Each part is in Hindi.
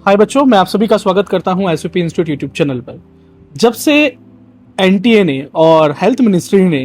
हाय बच्चों, मैं आप सभी का स्वागत करता हूं एसवीपी इंस्टीट्यूट यूट्यूब चैनल पर। जब से एनटीए ने और हेल्थ मिनिस्ट्री ने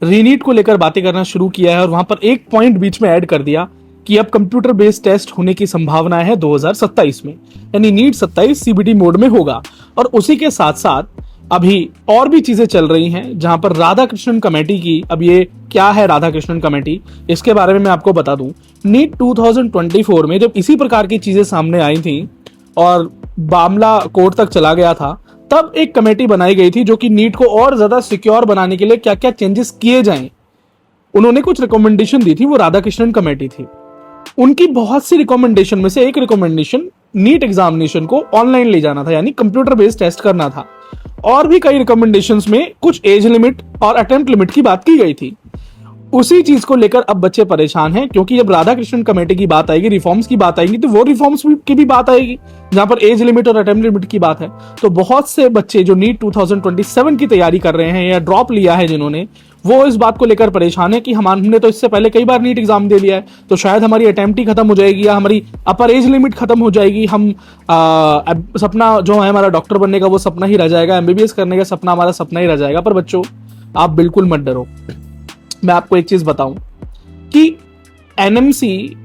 रीनीट को लेकर बातें करना शुरू किया है और वहां पर एक पॉइंट बीच में ऐड कर दिया कि अब कंप्यूटर बेस्ड टेस्ट होने की संभावना है 2027 में, यानी नीट 27 सीबीटी मोड में होगा। और उसी के साथ साथ अभी और भी चीजें चल रही हैं जहां पर राधाकृष्णन कमेटी की, अब ये क्या है राधाकृष्णन कमेटी, इसके बारे में मैं आपको बता दूं। नीट 2024 में जब इसी प्रकार की चीजें सामने आई थी और मामला कोर्ट तक चला गया था, तब एक कमेटी बनाई गई थी जो कि नीट को और ज्यादा सिक्योर बनाने के लिए क्या क्या चेंजेस किए जाएं, उन्होंने कुछ रिकमेंडेशन दी थी। वो राधाकृष्णन कमेटी थी। उनकी बहुत सी रिकमेंडेशन में से एक रिकमेंडेशन नीट एग्जामिनेशन को ऑनलाइन ले जाना था, यानी कंप्यूटर बेस्ड टेस्ट करना था। और भी कई रिकमेंडेशंस में कुछ एज लिमिट और अटेम्प्ट लिमिट की बात की गई थी। उसी चीज को लेकर अब बच्चे परेशान हैं, क्योंकि जब राधाकृष्णन कमेटी की बात आएगी, रिफॉर्म्स की बात आएगी, तो वो रिफॉर्म्स की भी बात आएगी जहां पर एज लिमिट और अटेम्प्ट लिमिट की बात है। तो बहुत से बच्चे जो नीट 2027 की तैयारी कर रहे हैं या ड्रॉप लिया है जिन्होंने, वो इस बात को लेकर परेशान है कि हमने तो इससे पहले कई बार नीट एग्जाम दे लिया है, तो शायद हमारी अटेम्प्ट ही खत्म हो जाएगी या हमारी अपर एज लिमिट खत्म हो जाएगी। हम सपना जो है हमारा डॉक्टर बनने का वो सपना ही रह जाएगा, एमबीबीएस करने का सपना हमारा सपना ही रह जाएगा। पर बच्चों, आप बिल्कुल मत डरो। मैं आपको एक चीज बताऊं कि एनएमसी,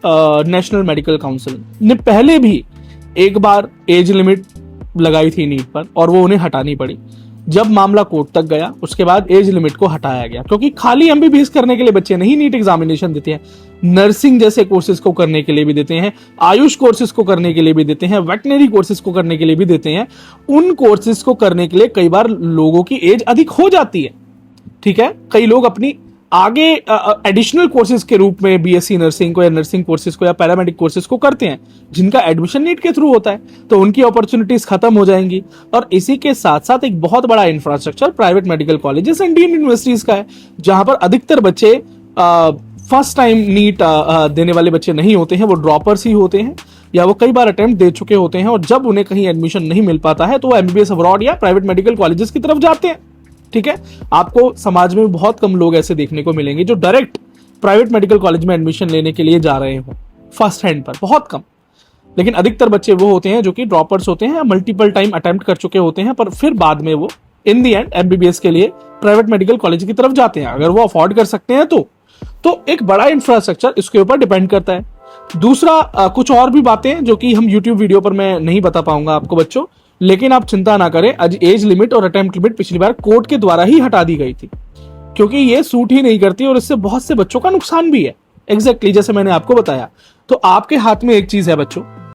नेशनल मेडिकल काउंसिल ने पहले भी एक बार एज लिमिट लगाई थी नीट पर और वो उन्हें हटानी पड़ी। जब मामला कोर्ट तक गया उसके बाद एज लिमिट को हटाया गया, क्योंकि खाली एमबीबीएस करने के लिए बच्चे नहीं नीट एग्जामिनेशन देते हैं, नर्सिंग जैसे कोर्सेज को करने के लिए भी देते हैं, आयुष कोर्सेज को करने के लिए भी देते हैं, वेटनरी कोर्सेज को करने के लिए भी देते हैं। उन कोर्सेज को करने के लिए कई बार लोगों की एज अधिक हो जाती है, ठीक है। कई लोग अपनी आगे एडिशनल कोर्सेज के रूप में बीएससी नर्सिंग को या नर्सिंग कोर्सेज को या पैरामेडिक कोर्सेज को करते हैं, जिनका एडमिशन नीट के थ्रू होता है, तो उनकी अपॉर्चुनिटीज खत्म हो जाएंगी। और इसी के साथ साथ एक बहुत बड़ा infrastructure private medical colleges and Indian universities का है, जहां पर अधिकतर बच्चे फर्स्ट टाइम नीट देने वाले बच्चे नहीं होते हैं, वो ड्रॉपर्स ही होते हैं या वो कई बार अटेम्प्ट दे चुके होते हैं। और जब उन्हें कहीं एडमिशन नहीं मिल पाता है तो वो एमबीबीएस अब्रॉड या प्राइवेट मेडिकल कॉलेजेस की तरफ जाते हैं, ठीक है। आपको समाज में बहुत कम लोग ऐसे देखने को मिलेंगे जो डायरेक्ट प्राइवेट मेडिकल कॉलेज में एडमिशन लेने के लिए जा रहे हो फर्स्ट हैंड पर, बहुत कम। लेकिन अधिकतर बच्चे वो होते हैं जो कि ड्रॉपर्स होते हैं, मल्टीपल टाइम अटेम्प्ट कर चुके होते हैं, पर फिर बाद में वो इन दी एंड एमबीबीएस के लिए प्राइवेट मेडिकल कॉलेज की तरफ जाते हैं, अगर वो अफोर्ड कर सकते हैं तो एक बड़ा इंफ्रास्ट्रक्चर इसके ऊपर डिपेंड करता है। दूसरा, कुछ और भी बातें जो कि हम यूट्यूब वीडियो पर मैं नहीं बता पाऊंगा आपको बच्चों, लेकिन आप चिंता ना करें। आज एज लिमिट और अटेम्प्ट लिमिट पिछली बार कोर्ट के द्वारा ही हटा दी गई थी, क्योंकि ये सूट ही नहीं करती और इससे बहुत से बच्चों का नुकसान भी है, एग्जैक्टली जैसे मैंने आपको बताया। तो आपके हाथ में एक चीज है बच्चों,